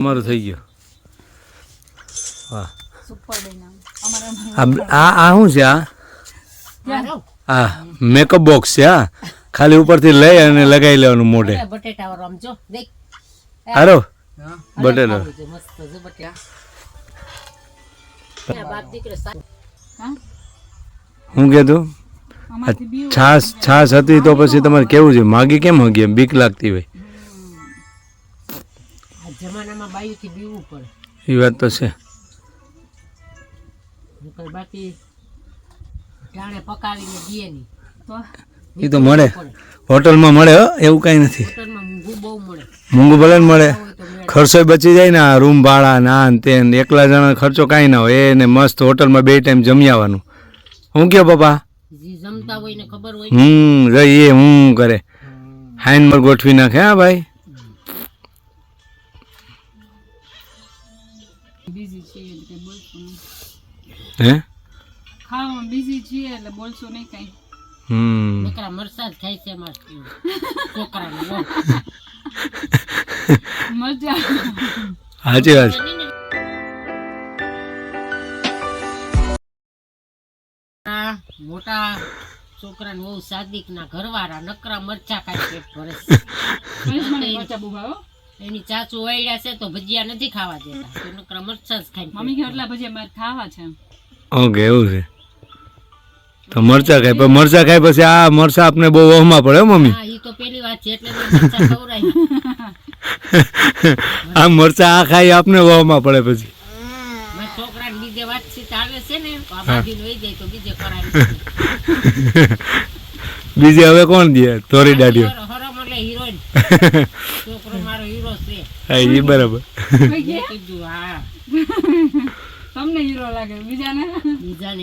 અમારું થઈ ગયું. વાહ, સુપર બન્યું. અમારા આ શું છે? આ મેકઅપ બોક્સ છે. હા, ખાલી ઉપરથી લઈ અને લગાવી લેવાનું મોઢે. બટેટા વાળો આમ જો દેખ. હારો બટેટા મસ્ત જો બટેટા. બાપ દીકરો હા હું કીધું અમારથી બીવું છાસ હતી તો પછી તમારે કેવું છે? માગી કેમ હગી? એમ બીક લાગતી હોય. આ જમાનામાં બાયુથી બીવું પડે. એ વાત તો છે. નકર બાકી જાણે પકાવીને દીએ નહીં તો એ તો મળે, હોટલમાં મળે. હો, એવું કાંઈ નથી. હોટલમાં મૂંગું બહુ મળે. મોંઘું ભલે ને મળે, હોય તો મેળ. ખર્ચો બચી જાય ને. આ રૂમ ભાડા ના ને તે ને એકલા જણા ખર્ચો કાંઈ ના હોય. એને મસ્ત હોટલમાં 2 ટાઈમ જમી આવવાનું. હું કયો પપ્પા? જે જમતા હોય ને ખબર હોય. રહીએ હું કરે હાઈનમાં ગોઠવી નાખે. હા ભાઈ, બીઝી છીએ એટલે બોલશું નહીં. હે ખાવામાં બીઝી છીએ એટલે બોલશું નહીં કાંઈ. નકરા મરસા જ ખાય છે અમાર છોકરાને. લો. મજા સાચી વાત. આ મોટા છોકરાને બહુ સાદિક ના ઘરવાળા નકરા મરચા ખાય પેટ ભરે છે. મને મજા બુબા હો. એની ચાચુ વાયડા છે તો ભજીયા નથી ખાવા દેતા, તો નકરા મરચા જ ખાય. મમ્મી કે એટલા ભજીયા મારે ખાવા છે. ઓકે, એવું છે. તો મરચા ખાય, પણ મરચા ખાય પછી આ મરચા આપને બહુ વહમાં પડે. હો મમ્મી, હા, ઈ તો પેલી વાત છે એટલે મેં મરચાં ખવડાવી. આ મરચા આ ખાઈ આપને વહમાં પડે પછી. મારા છોકરાને બીજે વાતચીત આવે છે ને તો આ ભાભીને વહી જાય તો બીજે કરાવી. બીજે હવે કોણ દે? તોરી દાડીઓ. હરમ એટલે હિરોઈન. છોકરો મારો હીરો છે. હા, એ બરાબર. કોઈ કે કીધું હા તમને હીરો લાગે બીજાને બીજાને